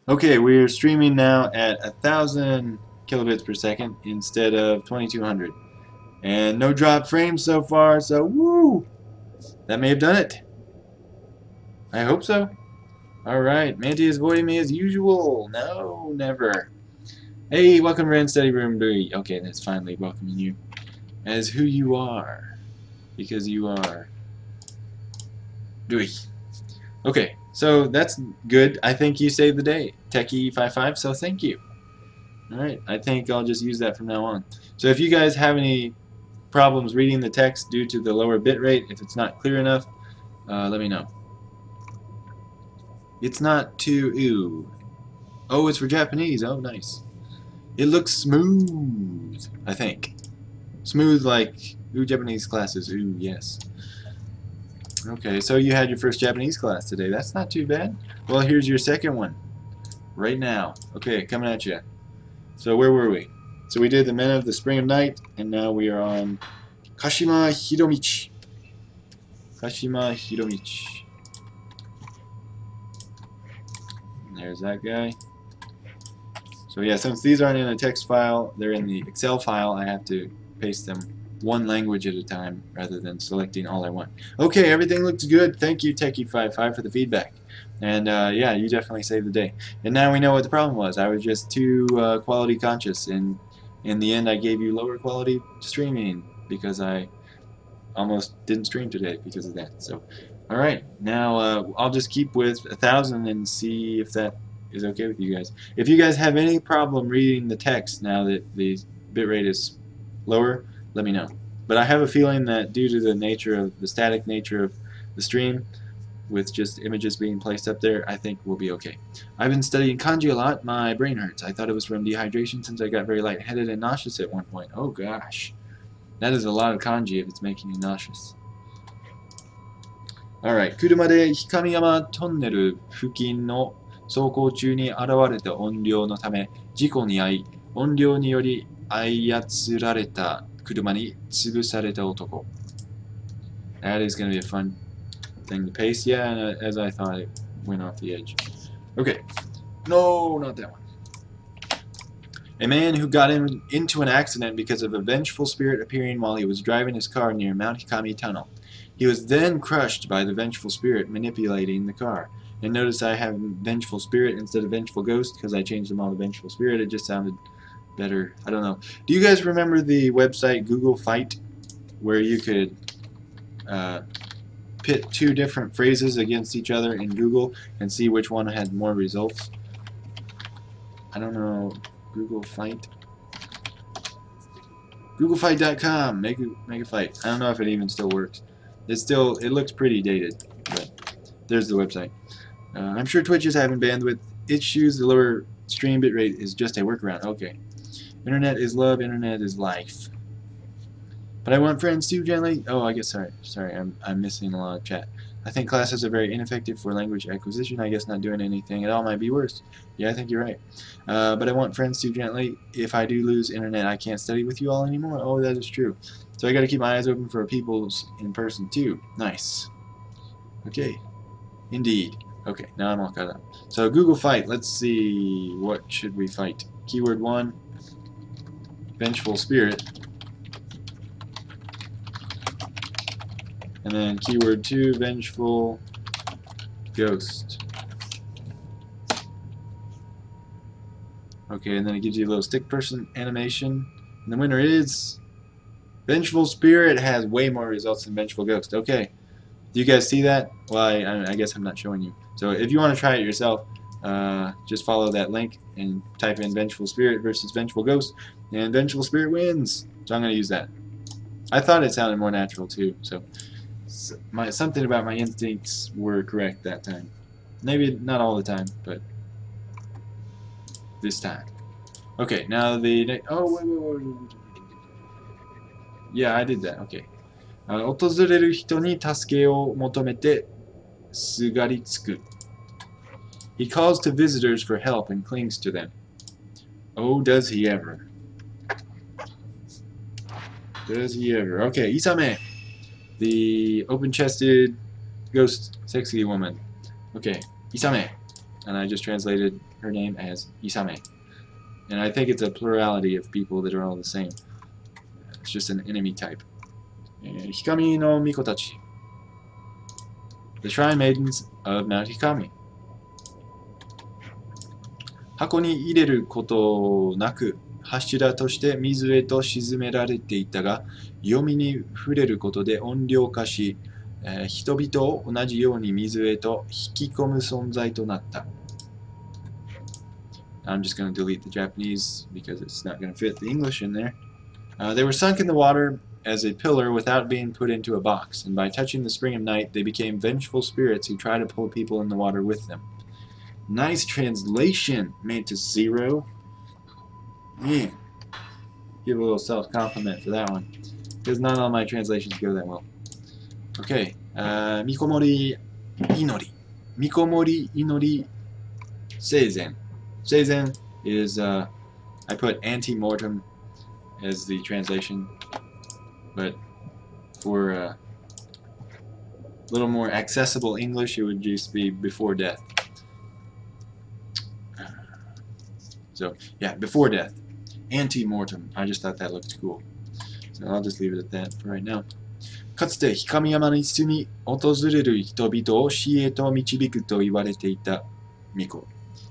Okay, we're streaming now at 1,000 kilobits per second instead of 2,200. And no drop frames so far, so woo! That may have done it. I hope so. Alright, Manti is avoiding me as usual. No, never. Hey, welcome to Ren Study Room 3. Okay, that's finally welcoming you as who you are. Because you are Dewey. Okay, so that's good. I think you saved the day, Techie55, so thank you. Alright, I think I'll just use that from now on. So if you guys have any problems reading the text due to the lower bit rate, if it's not clear enough, let me know. It's not too ooh. Oh, it's for Japanese. Oh, nice. It looks smooth, I think. Smooth like ooh, Japanese classes. Ooh, yes. Okay, so you had your first Japanese class today. That's not too bad. Well, here's your second one. Right now. Okay, coming at you. So where were we? So we did the Men of the Spring of Night, and now we are on Kashima Hiromichi. Kashima Hiromichi. There's that guy. So yeah, since these aren't in a text file, they're in the Excel file, I have to paste them one language at a time rather than selecting all I want. Okay, everything looks good. Thank you, Techie55, for the feedback. And yeah, you definitely saved the day. And now we know what the problem was. I was just too quality conscious, and in the end I gave you lower quality streaming because I almost didn't stream today because of that. So, alright, now I'll just keep with 1,000 and see if that is okay with you guys. If you guys have any problem reading the text now that the bitrate is lower, let me know. But I have a feeling that due to the nature of the static nature of the stream, with just images being placed up there, I think we'll be okay. I've been studying kanji a lot. My brain hurts. I thought it was from dehydration since I got very lightheaded and nauseous at one point. Oh gosh. That is a lot of kanji if it's making you nauseous. Alright. 車で光山トンネル付近の走行中に現れた怨霊のため事故に遭い、怨霊により操られた車に潰された男. That is going to be a fun thing to paste. Yeah, and as I thought, it went off the edge. Okay. No, not that one. A man who got into an accident because of a vengeful spirit appearing while he was driving his car near Mount Hikami Tunnel. He was then crushed by the vengeful spirit manipulating the car. And notice I have vengeful spirit instead of vengeful ghost because I changed them all to vengeful spirit. It just sounded better. I don't know. Do you guys remember the website Google Fight, where you could pit two different phrases against each other in Google and see which one had more results? I don't know. Google Fight. GoogleFight.com. Make a fight. I don't know if it even still works. It looks pretty dated, but there's the website. I'm sure Twitch is having bandwidth issues. The lower stream bitrate is just a workaround. Okay. Internet is love. Internet is life. But I want friends too, gently. Oh, I guess sorry. I'm missing a lot of chat. I think classes are very ineffective for language acquisition. I guess not doing anything at all might be worse. Yeah, I think you're right. But I want friends too, gently. If I do lose internet, I can't study with you all anymore. Oh, that is true. So I got to keep my eyes open for people's in person too. Nice. Okay. Indeed. Okay, now I'm all caught up. So Google Fight. Let's see. What should we fight? Keyword 1. Vengeful Spirit. And then keyword 2, Vengeful Ghost. Okay, and then it gives you a little stick person animation. And the winner is Vengeful Spirit. Has way more results than Vengeful Ghost. Okay. Do you guys see that? Well, I guess I'm not showing you. So if you want to try it yourself, just follow that link and type in Vengeful Spirit versus Vengeful Ghost, and Vengeful Spirit wins. So I'm going to use that. I thought it sounded more natural too, so something about my instincts were correct that time. Maybe not all the time, but this time. Okay, now the oh wait. Yeah, I did that. Okay. 訪れる人に助けを求めてすがりつく. He calls to visitors for help and clings to them. Oh, does he ever? Does he ever? Okay, Isame, the open-chested Ghost, sexy woman. Okay, Isame. And I just translated her name as Isame. And I think it's a plurality of people that are all the same. It's just an enemy type. Hikami no Mikotachi. The Shrine Maidens of Mount Hikami. 箱に入れることなく柱として水へと沈められていたが、読みに触れることで音量化し、人々を同じように水へと引き込む存在となった。I'm just going to delete the Japanese because it's not going to fit the English in there. They were sunk in the water as a pillar without being put into a box, and by touching the Spring of Night, they became vengeful spirits who try to pull people in the water with them. Nice translation, Mantis Zero. Yeah. Give a little self-compliment for that one, because not all my translations go that well. Okay, Mikomori Inori. Mikomori Inori Seizen. Seizen is, I put ante-mortem as the translation, but for a little more accessible English, it would just be before death. So, yeah, before death. Ante-mortem. I just thought that looked cool. So I'll just leave it at that for right now. かつて氷山に住み訪れる人々を死へと導くと言われていた巫女。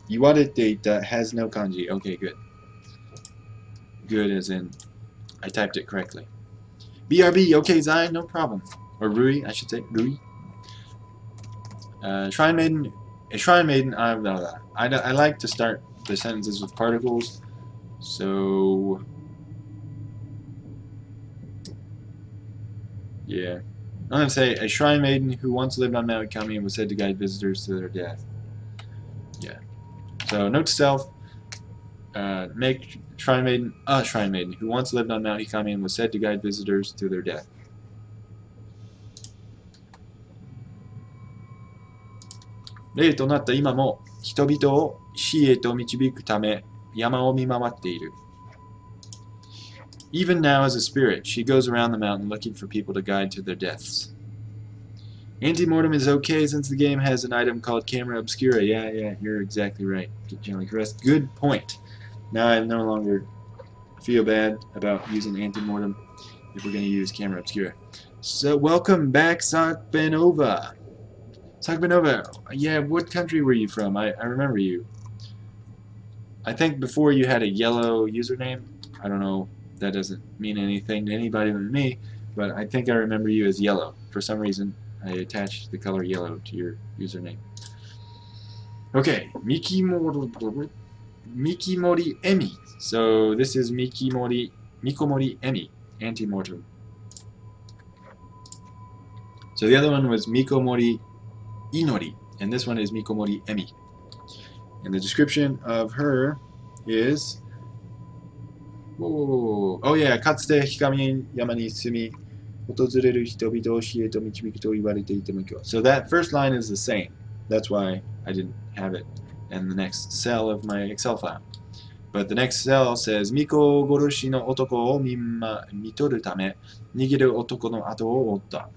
言われていた has no kanji. Okay, good. Good as in I typed it correctly. BRB, okay, Zai, no problem. Or Rui, I should say. Rui. Shrine Maiden. A Shrine Maiden, I like to start the sentences with particles. So, yeah. I'm going to say, a Shrine Maiden who once lived on Mount Kami and was said to guide visitors to their death. Yeah. So, note to self, make Shrine Maiden a Shrine Maiden who once lived on Mount Hikami and was said to guide visitors to their death. Reiとなった今も人々を死へと導くため山を見回っている。Even now as a spirit, she goes around the mountain looking for people to guide to their deaths. Ante-mortem is okay since the game has an item called Camera Obscura. Yeah, you're exactly right. Generally correct. Good point. Now I no longer feel bad about using Ante-mortem if we're going to use Camera Obscura. So welcome back, Sakbenova. Sakbenova, yeah, what country were you from? I remember you. I think before you had a yellow username. I don't know. That doesn't mean anything to anybody but me, but I think I remember you as yellow. For some reason, I attached the color yellow to your username. Okay, Mikomori Emi. So this is Mikomori Emi, Ante-mortem. So the other one was Mikomori Inori, and this one is Mikomori Emi. And the description of her is... Oh yeah, かつて氷山に住み訪れる人々を死へと導くと言われていた巫女. So that first line is the same. That's why I didn't have it in the next cell of my Excel file. But the next cell says 巫女殺しの男を見とるため逃げる男の後を追った.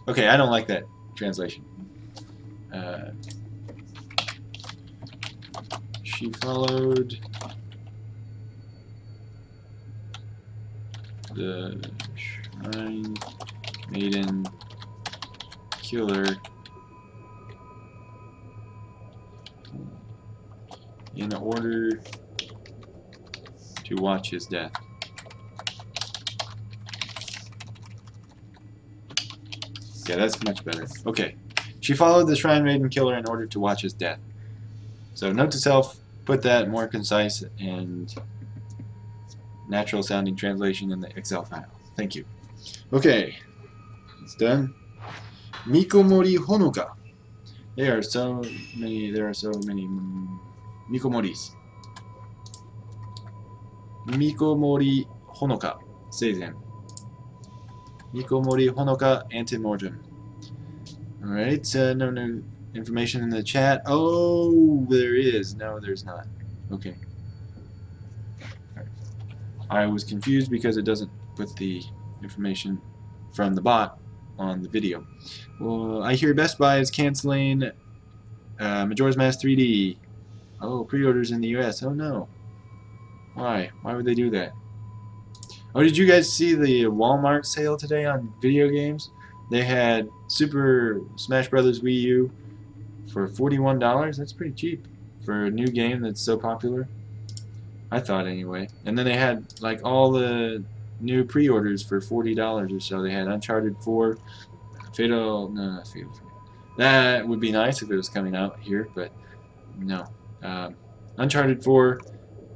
Okay, I don't like that translation. She followed the Shrine Maiden Killer in order to watch his death. Yeah, that's much better. Okay. She followed the Shrine Maiden Killer in order to watch his death. So note to self, put that more concise and natural sounding translation in the Excel file. Thank you. Okay. It's done. Mikomori Honoka. There are so many Mikomoris. Mikomori Honoka. Seizen. Mikomori Honoka Ante-mortem. Alright, no new information in the chat. Oh, there is. No, there's not. Okay. I was confused because it doesn't put the information from the bot on the video. Well, I hear Best Buy is canceling Majora's Mask 3D. Oh, pre-orders in the US. Oh no. Why? Why would they do that? Oh, did you guys see the Walmart sale today on video games? They had Super Smash Bros. Wii U for $41. That's pretty cheap for a new game that's so popular. I thought anyway. And then they had like all the new pre-orders for $40 or so. They had Uncharted 4, Fatal. No, not Fatal. That would be nice if it was coming out here, but no. Uncharted 4,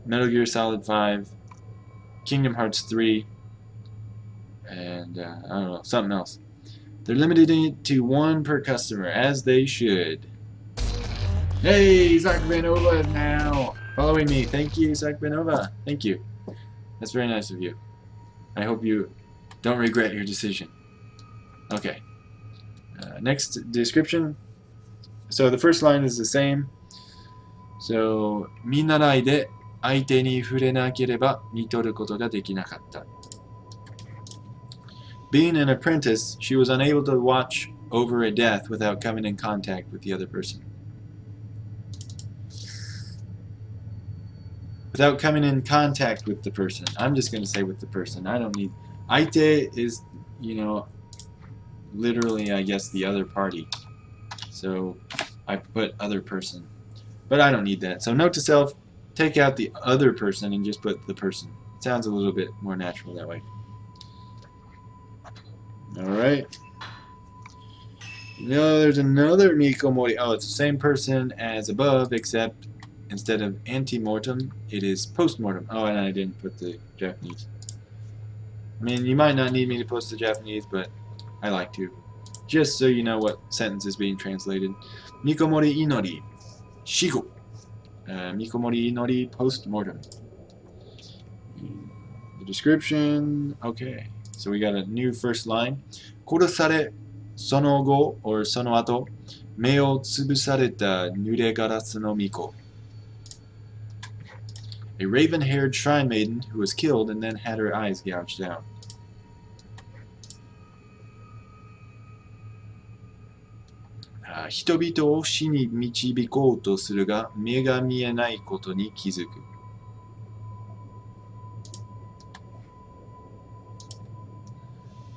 Metal Gear Solid 5, Kingdom Hearts 3, and I don't know, something else. They're limited it to one per customer, as they should. Hey, Sakbanova is now following me. Thank you, Sakbanova. Thank you. That's very nice of you. I hope you don't regret your decision. Okay. Next description. So the first line is the same. So, 見習いで相手に触れなければ見取ることができなかった。Being an apprentice, she was unable to watch over a death without coming in contact with the other person. Without coming in contact with the person. I'm just going to say with the person. I don't need... Aite is, you know, literally, I guess, the other party. So, I put other person. But I don't need that. So, note to self, take out the other person and just put the person. It sounds a little bit more natural that way. Alright. No, there's another Mikomori. Oh, it's the same person as above, except instead of ante-mortem, it is post-mortem. Oh, and I didn't put the Japanese. I mean, you might not need me to post the Japanese, but I like to. Just so you know what sentence is being translated. Mikomori inori. Shigo. Mikomori inori post-mortem. The description. Okay. So we got a new first line. 殺され、その後 or その後、目をつぶされた濡れガラスの巫女。A raven-haired shrine maiden who was killed and then had her eyes gouged out. 人々を死に導こうとするが、目が見えないことに気づく。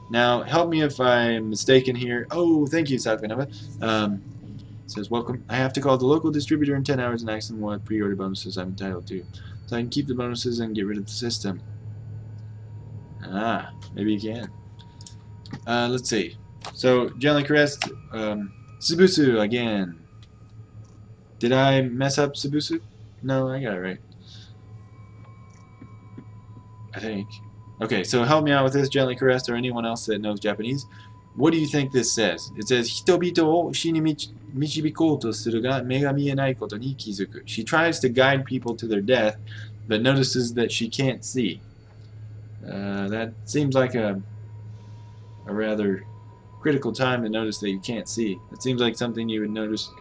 Now, help me if I'm mistaken here. Oh, thank you, Sakbanova. Says, welcome. I have to call the local distributor in 10 hours and ask them what pre-order bonuses I'm entitled to. So I can keep the bonuses and get rid of the system. Ah, maybe you can. Let's see. So, gently caressed, Subusu again. Did I mess up Subusu? No, I got it right. I think. Okay, so help me out with this, gently caressed, or anyone else that knows Japanese. What do you think this says? It says, 人々を死に導こうとするが、目が見えないことに気づく. She tries to guide people to their death, but notices that she can't see. That seems like a rather critical time to notice that you can't see. It seems like something you would notice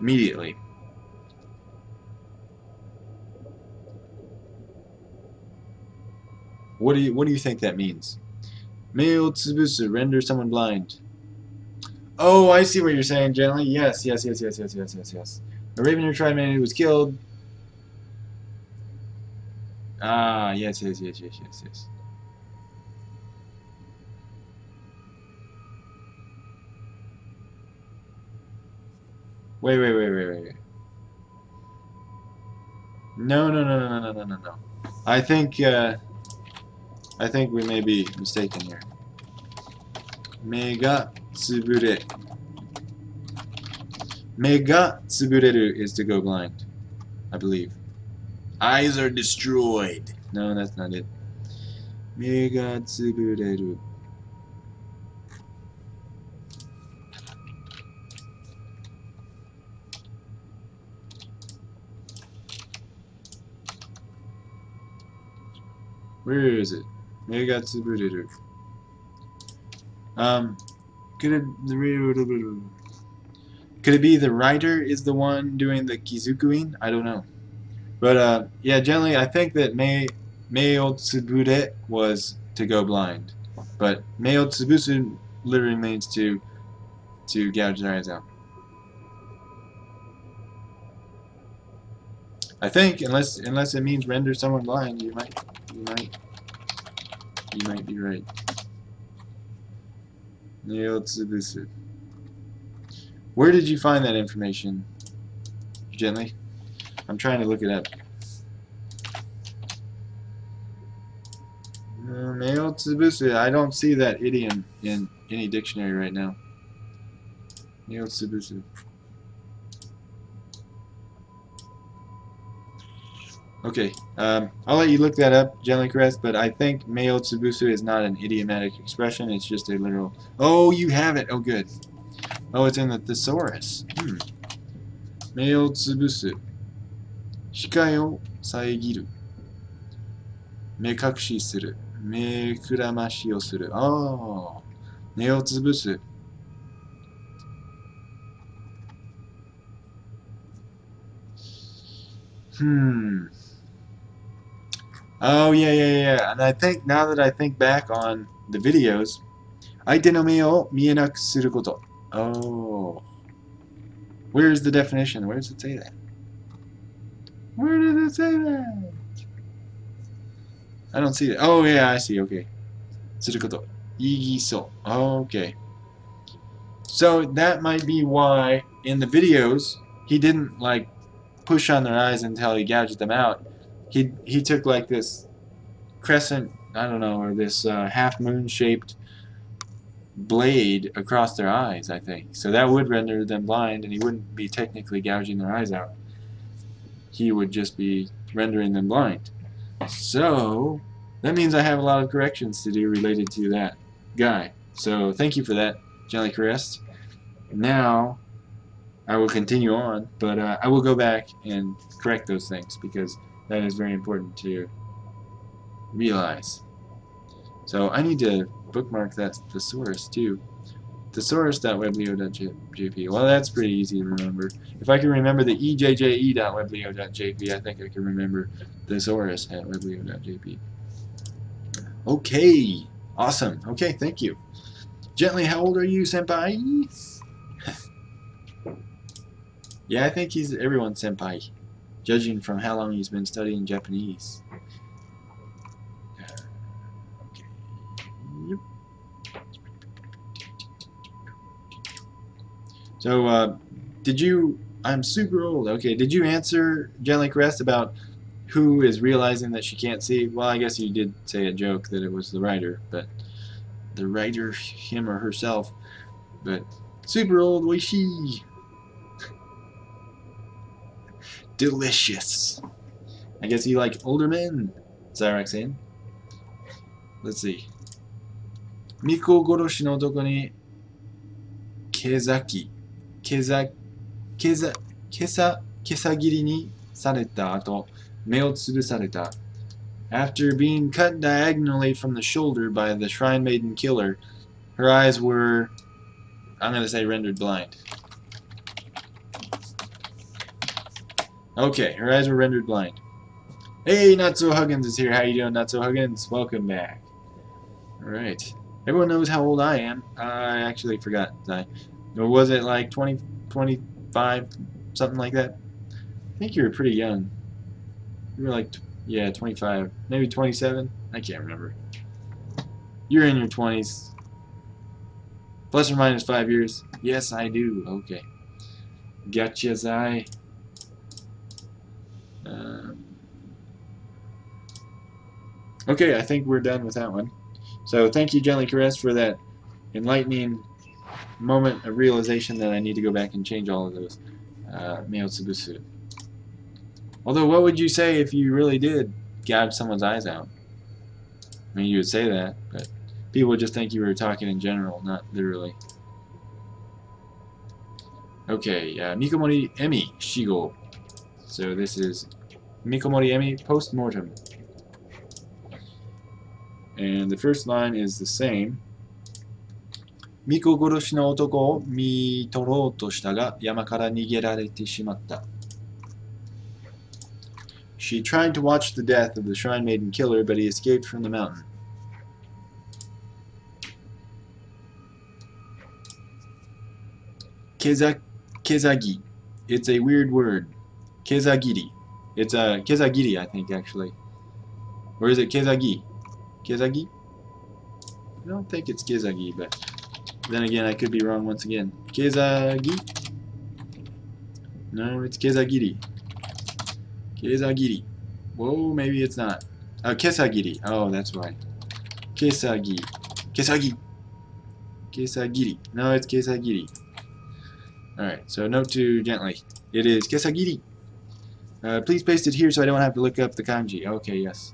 immediately. What do you think that means? Meo tsubusu, render someone blind. Oh, I see what you're saying, gently. Yes. A raven-haired tribe man who was killed. Ah, yes. Wait. No. I think we may be mistaken here. Mega tsubure. Mega tsubureru is to go blind, I believe. Eyes are destroyed. No, that's not it. Mega tsubureru. Where is it? Mega tsubureru. Could it be the writer is the one doing the kizukuin? I don't know. But yeah, generally I think that Meo tsubure was to go blind. But Meo tsubusu literally means to gouge their eyes out. I think, unless it means render someone blind, you might be right. Meo tsubusu. Where did you find that information, Gently? I'm trying to look it up. Meo tsubusu. I don't see that idiom in any dictionary right now. Meo tsubusu. Okay, I'll let you look that up, Gently Caressed, but I think Meo tsubusu is not an idiomatic expression, it's just a literal... Oh, you have it! Oh, good. Oh, it's in the thesaurus. Meo tsubusu. Hikai o saegiru. Mekakushi suru. Mekuramashi o suru. Oh, Meo tsubusu. Oh, yeah. And I think, now that I think back on the videos, aite no me o mienaku suru koto. Oh. Where's the definition? Where does it say that? Where did it say that? I don't see it. Oh, yeah, I see. Okay. Suru koto. Igiso. Okay. So that might be why in the videos he didn't like push on their eyes until he gouged them out. He took like this crescent, I don't know, or this half moon shaped blade across their eyes, I think. So that would render them blind, and he wouldn't be technically gouging their eyes out. He would just be rendering them blind. So that means I have a lot of corrections to do related to that guy. So thank you for that, Gently Caressed. Now I will continue on, but I will go back and correct those things because that is very important to realize. So I need to bookmark that thesaurus too. Thesaurus.webleo.jp. Well, that's pretty easy to remember. If I can remember the ejje.webleo.jp, I think I can remember thesaurus at webleo.jp. Okay, awesome. Okay, thank you. Gently, how old are you, senpai? Yeah, I think he's everyone's senpai, judging from how long he's been studying Japanese. Okay. Yep. So, I'm super old. Okay, did you answer Gently Caressed about who is realizing that she can't see? Well, I guess you did say a joke that it was the writer, but the writer, him or herself, but super old, oishii. Delicious. I guess you like older men, Zyraxane. Let's see. Miko goroshi no otoko ni kesagiri ni sareta ato me o tsubusareta. After being cut diagonally from the shoulder by the Shrine Maiden killer, her eyes were, I'm going to say, rendered blind. Okay, her eyes were rendered blind. Hey, Natsuo Huggins is here. How you doing, Natsuo Huggins? Welcome back. Alright. Everyone knows how old I am. I actually forgot. Or was it like 20, 25, something like that? I think you were pretty young. You were like, yeah, 25, maybe 27? I can't remember. You're in your 20s. Plus or minus 5 years. Yes, I do. Okay. Gotcha, Zai. Okay, I think we're done with that one. So thank you, Gently Caressed, for that enlightening moment of realization that I need to go back and change all of those. Meo tsubusu. Although, what would you say if you really did gouge someone's eyes out? I mean, you would say that, but people would just think you were talking in general, not literally. Okay, Mikomori Emi Shigo. So this is Mikomori Emi post-mortem. And the first line is the same. Miko goroshi no otoko o mi torou to shita ga yama kara nigerarete shimatta. She tried to watch the death of the Shrine Maiden killer, but he escaped from the mountain. Kezagi. It's a weird word. Kezagiri. It's a Kezagiri, I think, actually. Or is it Kezagi? Kezagi? I don't think it's Kezagi, but then again, I could be wrong once again. Kezagi? No, it's Kezagiri. Kezagiri. Whoa, maybe it's not. Oh, Kesagiri. Oh, that's why. Kesagi. Kesagi. Kesagiri. No, it's Kesagiri. Alright, so note to gently. It is Kesagiri. Please paste it here so I don't have to look up the kanji. Okay, yes.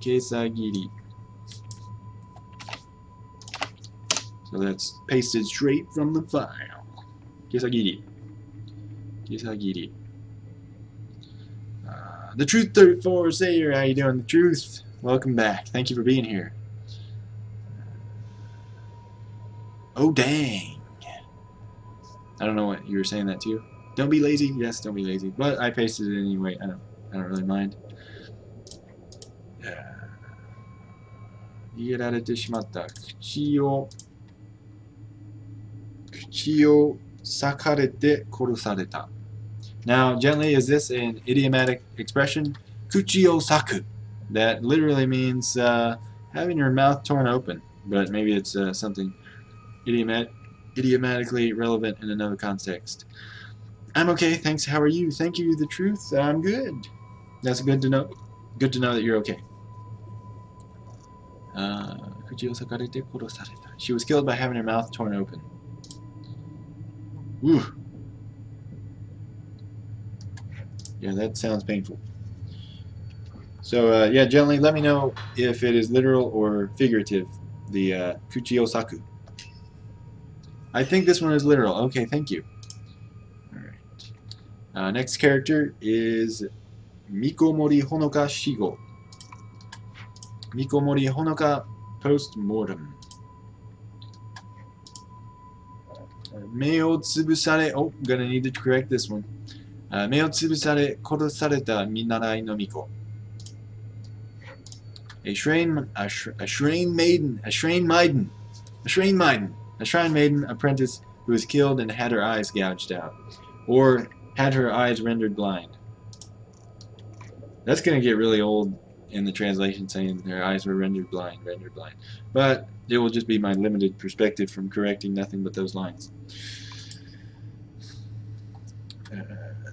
Kesagiri. So that's pasted straight from the file. Kesagiri. Kesagiri. The Truth 34 Sayer, how you doing? The Truth, welcome back. Thank you for being here. Oh dang! I don't know what you were saying that to. Don't be lazy. Yes, don't be lazy. But I pasted it anyway. I don't really mind. 逃げられてしまった。口を裂かれて殺された. Now, gently, is this an idiomatic expression? Kuchi o saku. That literally means having your mouth torn open, but maybe it's something idiomatically relevant in another context. I'm okay, thanks. How are you? Thank you, The Truth. I'm good. That's good to know. Good to know that you're okay. Kuchi o sakarete korosareta. She was killed by having her mouth torn open. Woo. Yeah, that sounds painful. So, yeah, gently let me know if it is literal or figurative, the Kuchi o Saku. I think this one is literal. Okay, thank you. Alright. Next character is Mikomori Honoka Shigo. Mikomori Honoka Post-Mortem. Mei o tsubusare. Oh, gonna need to correct this one. Mei o tsubusare korosareta minarai no miko. A shrine maiden apprentice who was killed and had her eyes gouged out, or had her eyes rendered blind. That's gonna get really old in the translation, saying their eyes were rendered blind. But it will just be my limited perspective from correcting nothing but those lines.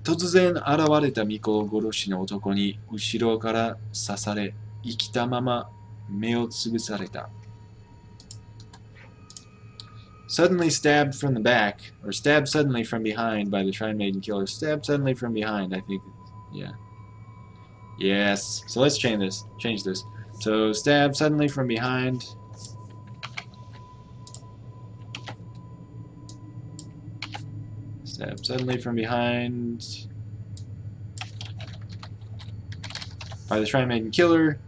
突然現れた巫女殺しの男に後ろから刺され、生きたまま目をつぶされた. Suddenly stabbed from the back, or stabbed suddenly from behind by the Shrine Maiden killer. Stabbed suddenly from behind, I think. Yeah. Yes. So let's change this. So stabbed suddenly from behind. Stabbed suddenly from behind by the Shrine Maiden killer.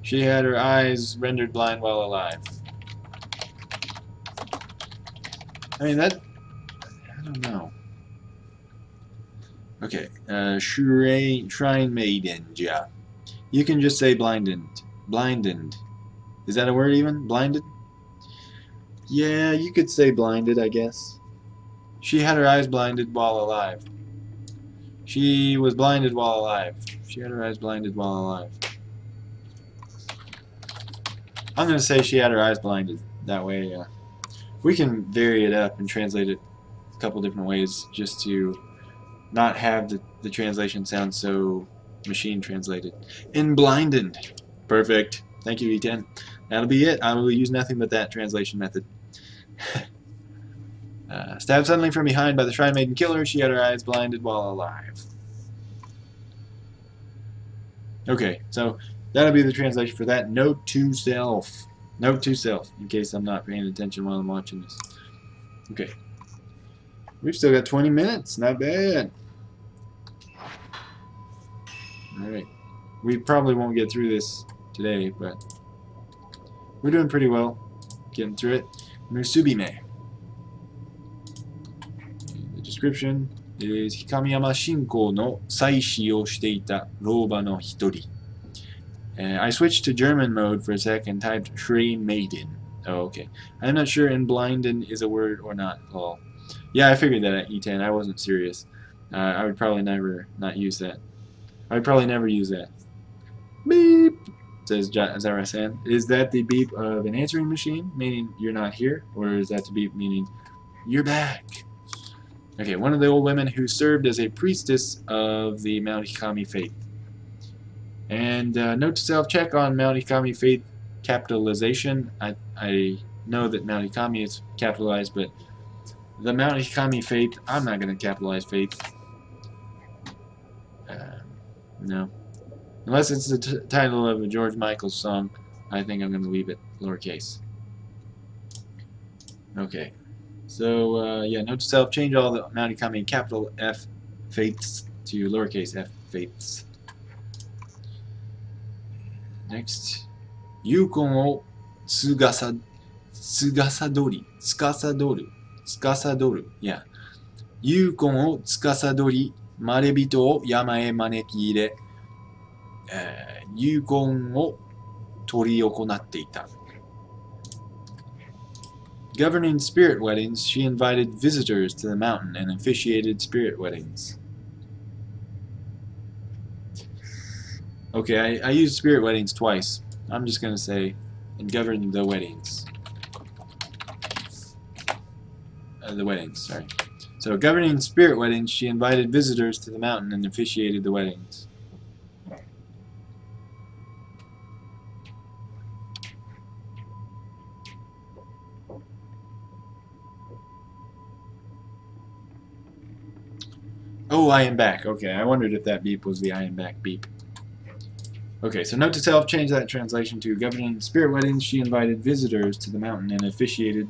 She had her eyes rendered blind while alive. I mean, that... I don't know. Okay. Shrine Maiden, yeah. You can just say blinded. Blinded. Is that a word even? Blinded? Yeah, you could say blinded, I guess. She had her eyes blinded while alive. She was blinded while alive. She had her eyes blinded while alive. I'm going to say she had her eyes blinded. That way, we can vary it up and translate it a couple different ways just to not have the translation sound so machine translated. In blinded. Perfect. Thank you, E10. That'll be it. I will use nothing but that translation method. Stabbed suddenly from behind by the Shrine Maiden killer, she had her eyes blinded while alive. Okay, so that'll be the translation for that. Note to self. Note to self, in case I'm not paying attention while I'm watching this. Okay. We've still got 20 minutes. Not bad. Alright. We probably won't get through this today, but we're doing pretty well. Getting through it. Musubime. The description. Hikamiyama Shinko no saishi o shite ita rouba no hitori. I switched to German mode for a sec and typed Shrey Maiden. Oh, okay. I'm not sure in blinden is a word or not. Lol. Yeah, I figured that at E10. I wasn't serious. I would probably never not use that. I would probably never use that. Beep, says Zara-san. Is that the beep of an answering machine, meaning you're not here? Or is that the beep meaning you're back? Okay, one of the old women who served as a priestess of the Mount Hikami faith. And note to self, check on Mount Hikami faith capitalization. I know that Mount Hikami is capitalized, but the Mount Hikami faith, I'm not going to capitalize faith. No. Unless it's the title of a George Michael song, I think I'm going to leave it lowercase. Okay. So, yeah, note to self, change all the Mount Hikami capital F faiths to lowercase f faiths. Next. Yukon o tsugasadoru. Yeah. Yukon o tsugasadori, marebito o yama e maneki ire. Yukon o toriokonatte ita. Governing spirit weddings, she invited visitors to the mountain and officiated spirit weddings. Okay, I used spirit weddings twice. I'm just going to say, and govern the weddings. The weddings, sorry. So, governing spirit weddings, she invited visitors to the mountain and officiated the weddings. Oh, I am back. Okay, I wondered if that beep was the I am back beep. Okay, so note to self, change that translation to governing spirit weddings, she invited visitors to the mountain and officiated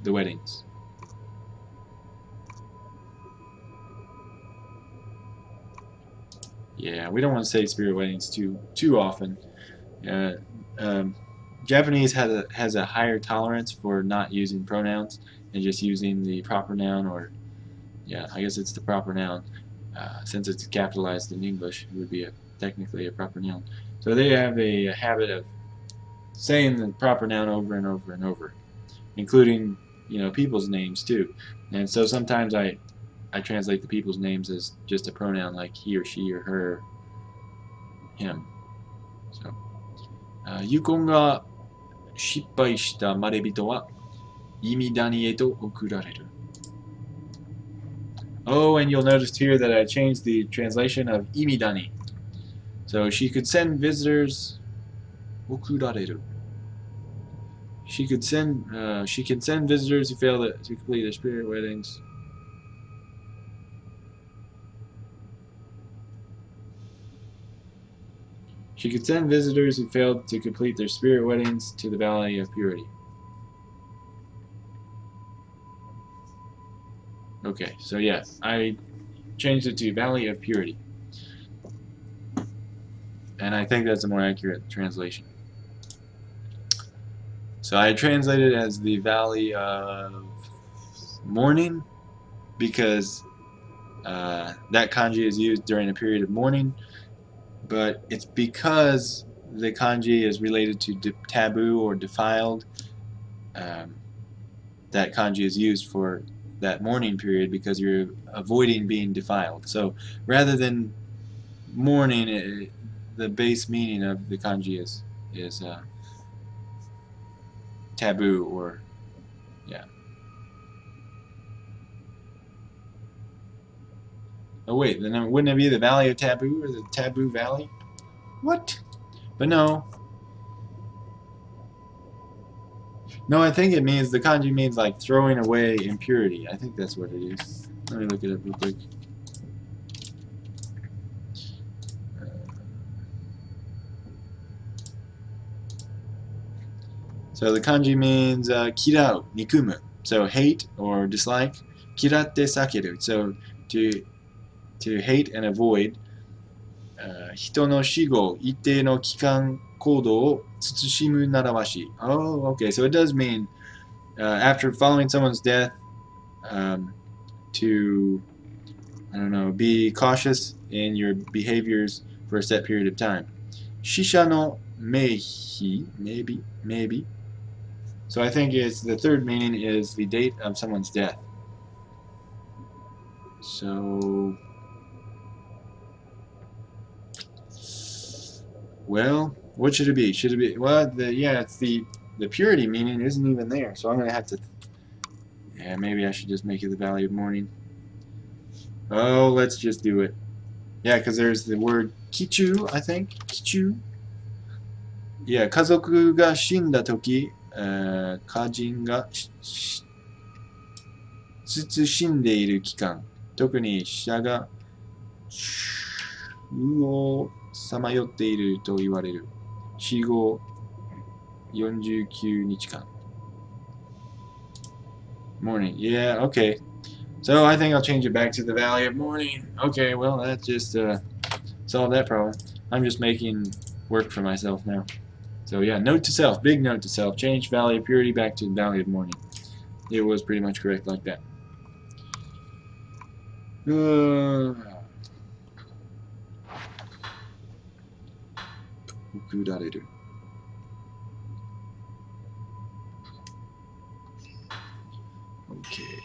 the weddings. Yeah, we don't want to say spirit weddings too often. Japanese has a higher tolerance for not using pronouns and just using the proper noun, or yeah, I guess it's the proper noun. Since it's capitalized in English, it would be technically a proper noun. So they have a habit of saying the proper noun over and over and over, including, you know, people's names too. And so sometimes I translate the people's names as just a pronoun like he or she or her, him. So, Yukon ga shippai shita marebito wa imidani e to okurareru. Oh, and you'll notice here that I changed the translation of imidani. So she could send visitors. Okurareru. She can send visitors who fail to complete their spirit weddings. She could send visitors who failed to complete their spirit weddings to the Valley of Purity. Okay, so yeah, I changed it to Valley of Purity. And I think that's a more accurate translation. So I translated it as the Valley of Mourning because that kanji is used during a period of mourning, but it's because the kanji is related to taboo or defiled. That kanji is used for that mourning period because you're avoiding being defiled. So rather than mourning, the base meaning of the kanji is taboo, or yeah. Oh wait, then wouldn't it be the Valley of Taboo or the Taboo Valley? What? But no. No, I think it means, the kanji means like throwing away impurity. I think that's what it is. Let me look it up real quick. So the kanji means kirau, nikumu. So hate or dislike. Kiratte sakeru. So to hate and avoid. Hito no shigo, itte no kikan kodo o tsutsushimu narawashi. Oh, okay. So it does mean after following someone's death, to I don't know, be cautious in your behaviors for a set period of time. Shisha no meihi, maybe. So I think it's the third meaning is the date of someone's death. So, well, what should it be? Should it be, well, it's the purity meaning isn't even there, so I'm going to have to, yeah, maybe I should just make it the Valley of Mourning. Oh, let's just do it. Yeah, because there's the word kichu, I think. Kichu. Yeah, 家族が死んだとき、家人が慎んでいる期間、特に死者が死をさまよっていると言われる。死後49日間。Morning. Yeah, okay. So I think I'll change it back to the Valley of Mourning. Okay, well, that just solved that problem. I'm just making work for myself now. So yeah, note to self, big note to self. Change Valley of Purity back to Valley of Mourning. It was pretty much correct like that. Okay.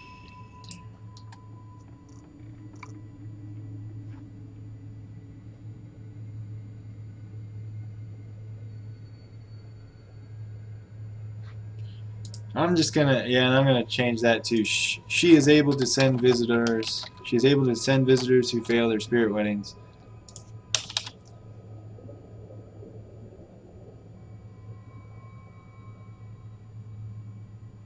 I'm just gonna, yeah, and I'm gonna change that to she is able to send visitors. She is able to send visitors who fail their spirit weddings.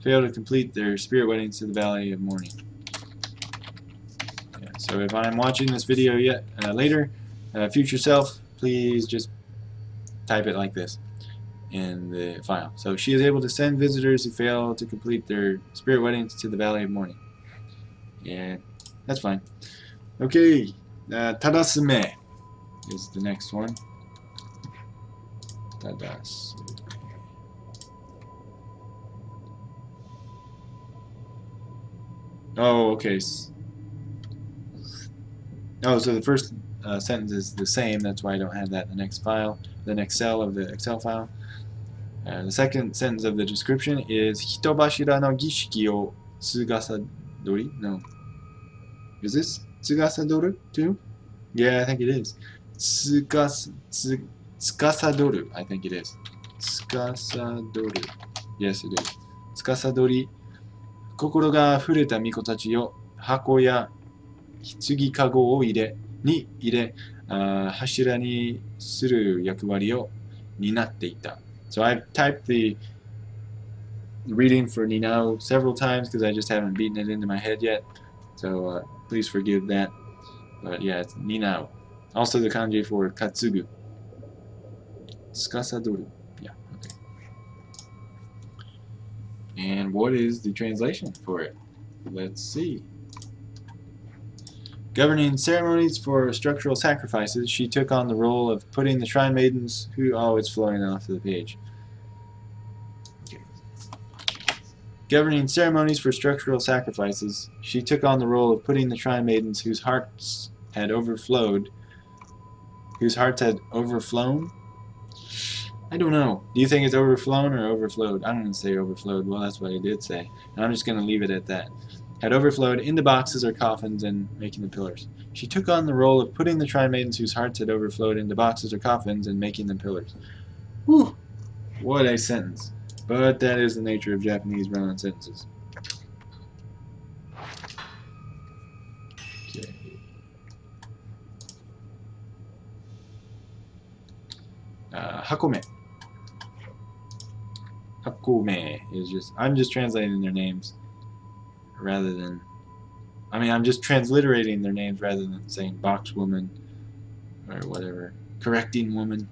Fail to complete their spirit weddings to the Valley of Mourning. Yeah, so if I'm watching this video later, future self, please just type it like this in the file. So she is able to send visitors who fail to complete their spirit weddings to the Valley of Mourning. Yeah, that's fine. Okay, Tadasume is the next one. Tadasume. Oh, okay. Oh, so the first sentence is the same. That's why I don't have that in the next file, the next cell of the Excel file. The second sentence of the description is Hitobashira no gishiki o tsugasadori? No. Is this tsugasadoru too? Yeah, I think it is. Tsugasadoru, I think it is. Tsugasadoru. Yes, it is. Tsugasadori. 心が触れた巫女たちよ、箱や棺かごを入れ、柱にする役割を担っていた。So I've typed the reading for Ninao several times because I just haven't beaten it into my head yet. So please forgive that. But yeah, it's Ninao. Also the kanji for katsugu. Tsukasadoru. Yeah, okay. And what is the translation for it? Let's see. Governing ceremonies for structural sacrifices, she took on the role of putting the shrine maidens who... Oh, it's flowing off the page. Okay. Governing ceremonies for structural sacrifices, she took on the role of putting the shrine maidens whose hearts had overflowed... Whose hearts had overflown? I don't know. Do you think it's overflown or overflowed? I'm going to say overflowed. Well, that's what I did say. And I'm just going to leave it at that. Had overflowed into boxes or coffins and making the pillars. She took on the role of putting the shrine maidens whose hearts had overflowed into boxes or coffins and making them pillars. Whew! What a sentence. But that is the nature of Japanese run-on sentences. Okay. Hakome. Hakome is just... I'm just translating their names. Rather than, I mean, I'm just transliterating their names rather than saying box woman or whatever, correcting woman,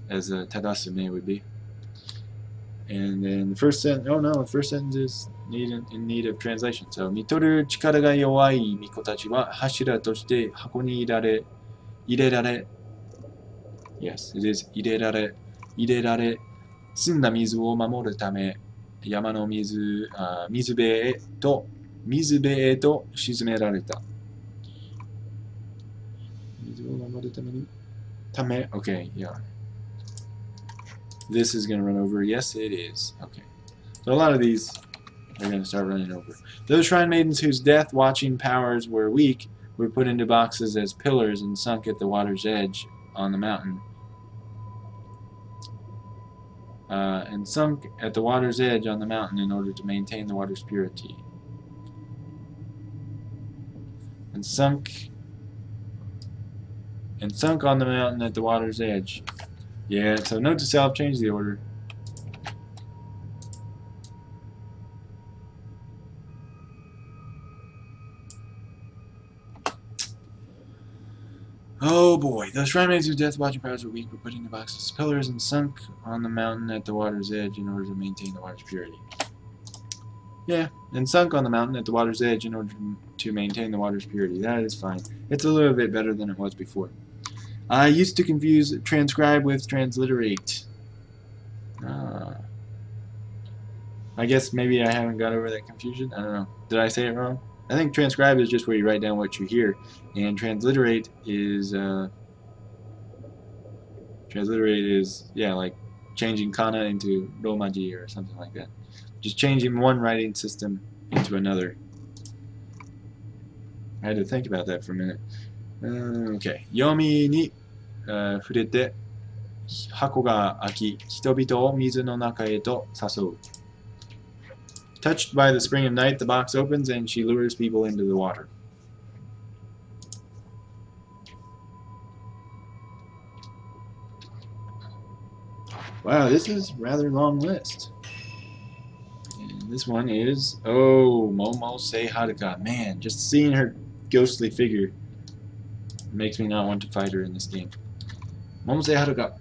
as a Tadasume would be. And then the first sentence, oh no, the first sentence is in need of translation. So, Mitoru chikara ga yowai miko tachi wa hashira toshite hako ni irerare. Yes, it is irerare. 澄んだ水を守るため山の水辺へと水辺へと沈められた。水を守るために。Okay, yeah. This is going to run over. Yes, it is. Okay. So a lot of these are going to start running over. Those shrine maidens whose death-watching powers were weak were put into boxes as pillars and sunk at the water's edge on the mountain. And sunk at the water's edge on the mountain in order to maintain the water's purity. And sunk on the mountain at the water's edge. Yeah, so note to self, change the order. Oh boy, those shrine maids whose death-watching powers were weak were put into boxes as pillars and sunk on the mountain at the water's edge in order to maintain the water's purity. Yeah, and sunk on the mountain at the water's edge in order to maintain the water's purity. That is fine. It's a little bit better than it was before. I used to confuse transcribe with transliterate. I guess maybe I haven't got over that confusion. I don't know. Did I say it wrong? I think transcribe is just where you write down what you hear, and transliterate is yeah, like changing kana into romaji or something like that. Just changing one writing system into another. I had to think about that for a minute. Okay. Yomi ni furete hako ga aki, hitobito o mizu no naka e to sasou. Touched by the spring of night, the box opens and she lures people into the water. Wow, this is a rather long list. And this one is, oh, Momose Haruka. Man, just seeing her ghostly figure makes me not want to fight her in this game. Momose Haruka.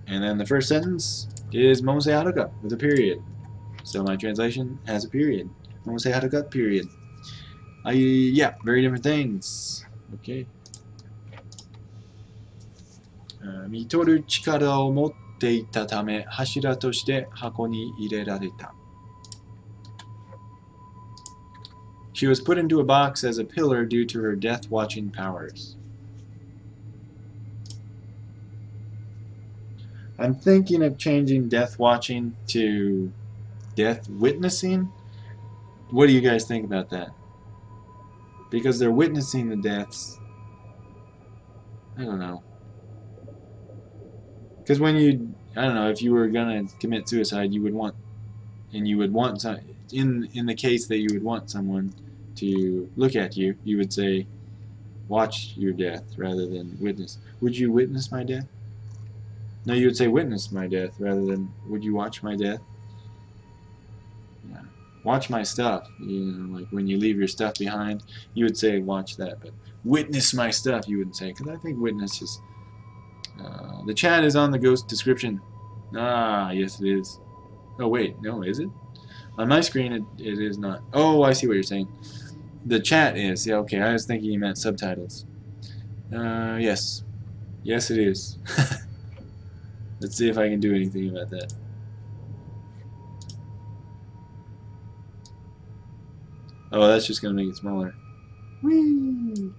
And then the first sentence is Momose Haruka with a period. So my translation has a period. Momose Haruka, period. Yeah, very different things. Okay. 見取る力を持っていたため、柱として箱に入れられた。She was put into a box as a pillar due to her death-watching powers. I'm thinking of changing death-watching to death-witnessing. What do you guys think about that? Because they're witnessing the deaths. I don't know. Because when you, I don't know, if you were gonna commit suicide, you would want, and you would want some, in the case that you would want someone to look at you, you would say, watch your death rather than witness. Would you witness my death? No, you would say witness my death rather than would you watch my death? Yeah. Watch my stuff. You know, like when you leave your stuff behind, you would say watch that, but witness my stuff you wouldn't say, because I think witness is. The chat is on the ghost description. Ah, yes it is. Oh wait, no, is it? On my screen it is not. Oh, I see what you're saying. The chat is. Yeah, okay, I was thinking you meant subtitles. Yes. Yes it is. Let's see if I can do anything about that. Oh, that's just going to make it smaller. Whee!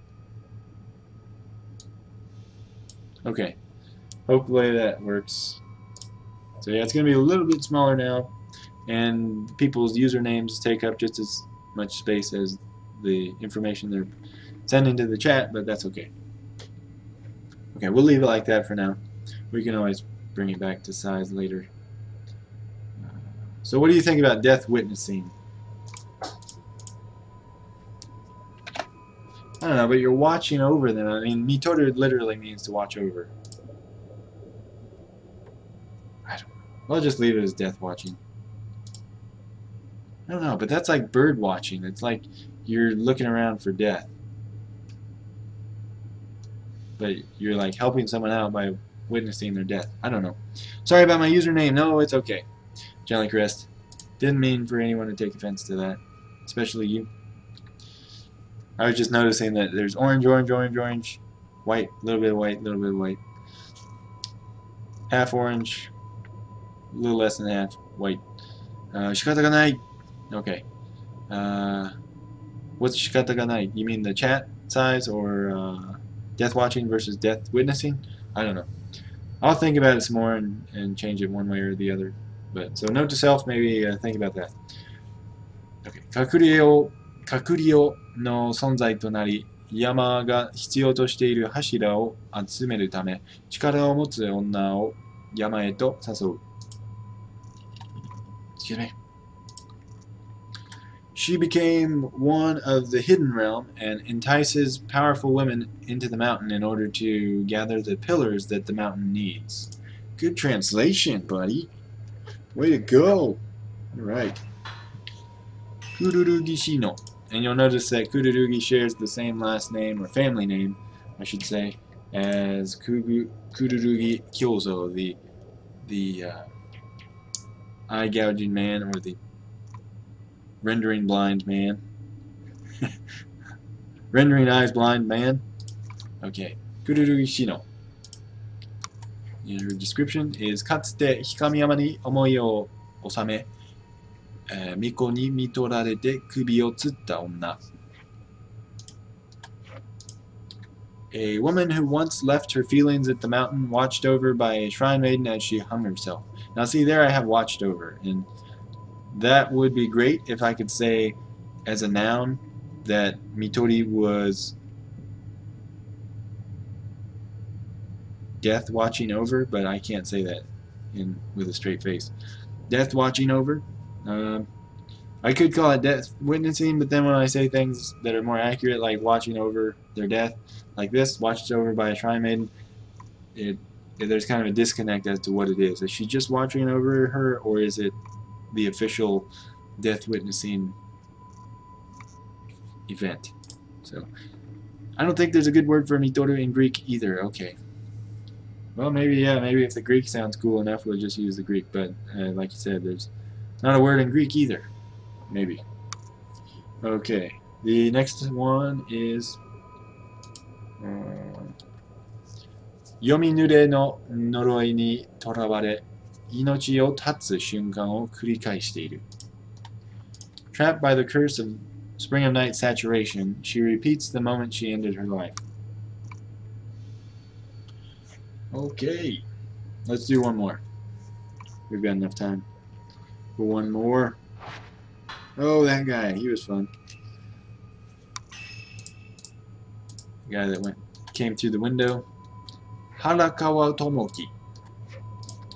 Okay. Hopefully that works. So yeah, it's going to be a little bit smaller now, and people's usernames take up just as much space as the information they're sending to the chat, but that's okay. Okay, we'll leave it like that for now. We can always bring it back to size later. So what do you think about death witnessing? I don't know, but you're watching over them. I mean, mitoru literally means to watch over. I don't know. I'll just leave it as death watching. I don't know, but that's like bird watching. It's like you're looking around for death. But you're like helping someone out by witnessing their death. I don't know. Sorry about my username. No, it's okay. Jelly Crest. Didn't mean for anyone to take offense to that. Especially you. I was just noticing that there's orange, orange, orange, orange, white, a little bit of white, a little bit of white. Half orange, a little less than half white. 仕方がない. Okay. What's shikata ga nai? You mean the chat size or death watching versus death witnessing? I don't know. I'll think about it some more and change it one way or the other. But so note to self, maybe think about that. Okay. 閣僚の存在となり、山が必要としている柱を集めるため、力を持つ女を山へと誘う。Excuse me. She became one of the hidden realm and entices powerful women into the mountain in order to gather the pillars that the mountain needs. Good translation, buddy. Way to go. All right. Kururugi Shino. And you'll notice that Kururugi shares the same last name, or family name, I should say, as Kururugi Kyozo, the eye gouging man, or the rendering blind man. Rendering eyes blind man. Okay. Kururugi Shino. Your description is かつて氷山に思いを収め、巫女に見取られて首を吊った女。A woman who once left her feelings at the mountain, watched over by a shrine maiden as she hung herself. Now see, there I have watched over, and that would be great if I could say as a noun that Mitori was death watching over, but I can't say that with a straight face. Death watching over. I could call it death witnessing, but then when I say things that are more accurate, like watching over their death, like this, watched over by a shrine maiden, there's kind of a disconnect as to what it is. Is she just watching over her, or is it the official death witnessing event? So I don't think there's a good word for mitoru in Greek either. Okay. Well, maybe, yeah, maybe if the Greek sounds cool enough, we'll just use the Greek. But like you said, there's not a word in Greek either. Maybe. Okay. The next one is 読み濡れの呪いにとらわれ、命を絶つ瞬間を繰り返している。Trapped by the curse of spring of night saturation, she repeats the moment she ended her life. Okay, let's do one more. We've got enough time for one more. Oh, that guy, he was fun. The guy that came through the window. Harakawa Tomoki.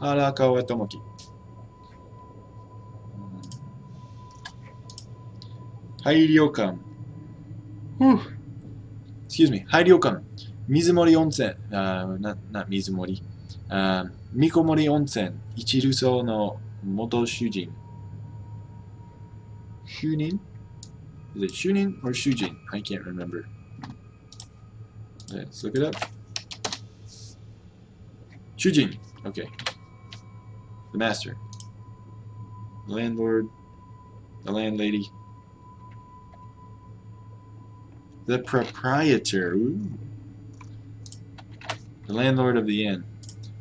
Harakawa Tomoki. Hairyokan. Excuse me. Hairyokan. Mizumori Onsen. Not Mizumori. Mikomori Onsen. Ichiruso no Moto Shujin. Shunin? Is it Shunin or Shujin? I can't remember. Let's look it up. Shujin. Okay. The master. The landlord. The landlady. The proprietor. Ooh. The landlord of the inn.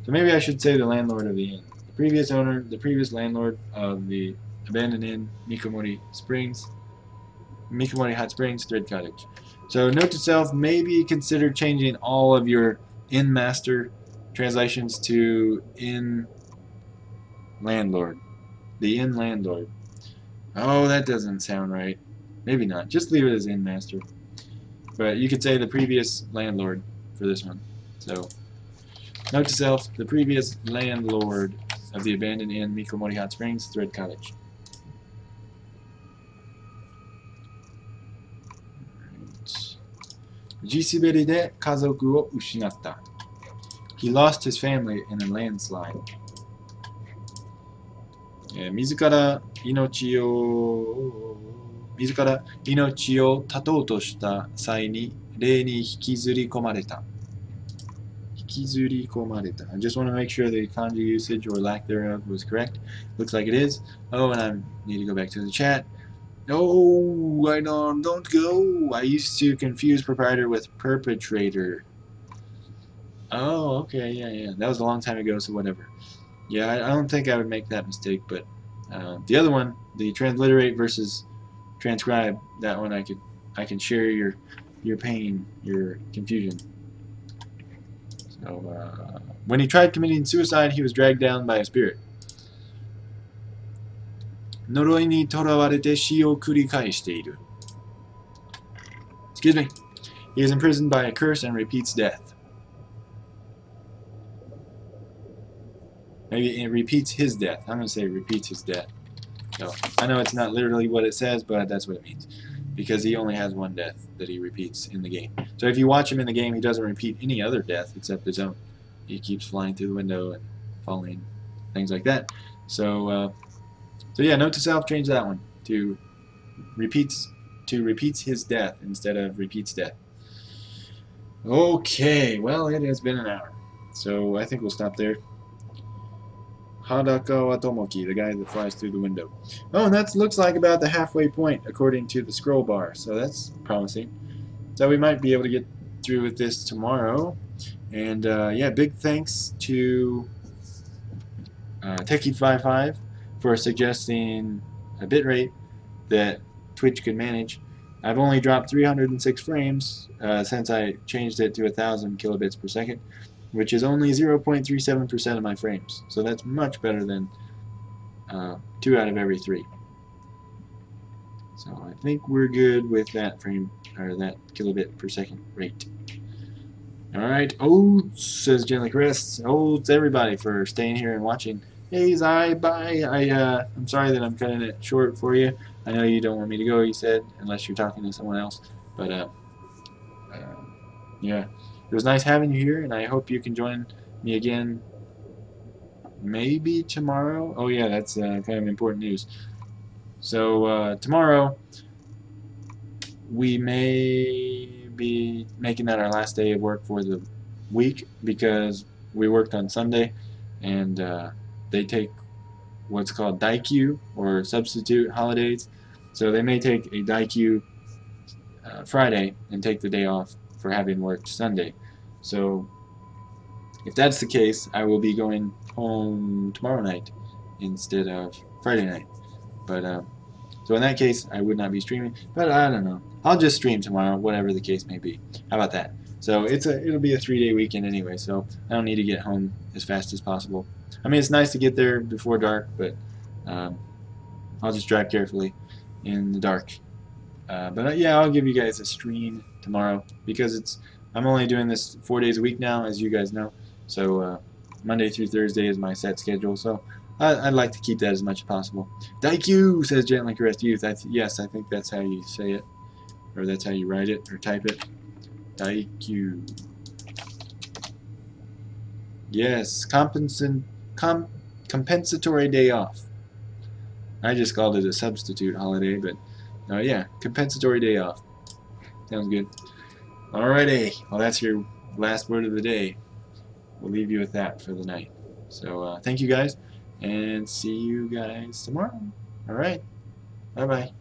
So maybe I should say the landlord of the inn. The previous owner, the previous landlord of the abandoned inn, Mikomori Hot Springs, Thread Cottage. So note to self, maybe consider changing all of your inn master translations to inn landlord. The inn landlord. Oh, that doesn't sound right. Maybe not. Just leave it as inn master. But you could say the previous landlord for this one. So, note to self, the previous landlord of the abandoned inn, Mikomori Hot Springs, Thread Cottage. Jisuberi de kazoku wo ushinatta. He lost his family in a landslide. 自ら命を絶とうとした際に霊に引きずり込まれた。引きずり込まれた。I just want to make sure the kanji usage or lack thereof was correct. Looks like it is. Oh, and I need to go back to the chat. Oh, I don't go. I used to confuse proprietor with perpetrator. Oh, okay, yeah. That was a long time ago, so whatever. Yeah, I don't think I would make that mistake, but the other one, the transliterate versus transcribe, that one I I can share your pain, your confusion. So when he tried committing suicide, he was dragged down by a spirit. Noroi ni torawarete shi o kurikaeshiteiru. Excuse me. He is imprisoned by a curse and repeats death. Maybe it repeats his death. I'm going to say repeats his death. So I know it's not literally what it says, but that's what it means. Because he only has one death that he repeats in the game. So if you watch him in the game, he doesn't repeat any other death except his own. He keeps flying through the window and falling, things like that. So yeah, note to self, change that one to repeats his death instead of repeats death. Okay, well, it has been an hour, so I think we'll stop there. Hadaka wa Tomoki, the guy that flies through the window. Oh, and that looks like about the halfway point according to the scroll bar, so that's promising. So we might be able to get through with this tomorrow. And yeah, big thanks to Techie55 for suggesting a bitrate that Twitch could manage. I've only dropped 306 frames since I changed it to 1000 kilobits per second, which is only 0.37% of my frames. So that's much better than 2 out of every 3. So I think we're good with that frame, or that kilobit per second rate. Alright, Oats, says Gently Caressed. Oats, everybody, for staying here and watching. Hey, Zai, bye. I'm sorry that I'm cutting it short for you. I know you don't want me to go, you said, unless you're talking to someone else. But, yeah, it was nice having you here, and I hope you can join me again maybe tomorrow. Oh, yeah, that's kind of important news. So, tomorrow, we may be making that our last day of work for the week because we worked on Sunday, and they take what's called Daikyu, or substitute holidays. So they may take a Daikyu Friday and take the day off for having worked Sunday. So if that's the case, I will be going home tomorrow night instead of Friday night. But so in that case, I would not be streaming. But I don't know. I'll just stream tomorrow, whatever the case may be. How about that? So it'll be a 3-day weekend anyway, so I don't need to get home as fast as possible. I mean, it's nice to get there before dark, but I'll just drive carefully in the dark. But yeah, I'll give you guys a stream tomorrow because I'm only doing this 4 days a week now, as you guys know. So Monday through Thursday is my set schedule. So I'd like to keep that as much as possible. Daikyu, says Gently Caressed Youth. Yes, I think that's how you say it, or that's how you write it or type it. Daikyu. Yes, compensatory day off. I just called it a substitute holiday, but yeah, compensatory day off. Sounds good. Alrighty, well, that's your last word of the day. We'll leave you with that for the night. So thank you guys, and see you guys tomorrow. Alright, bye-bye.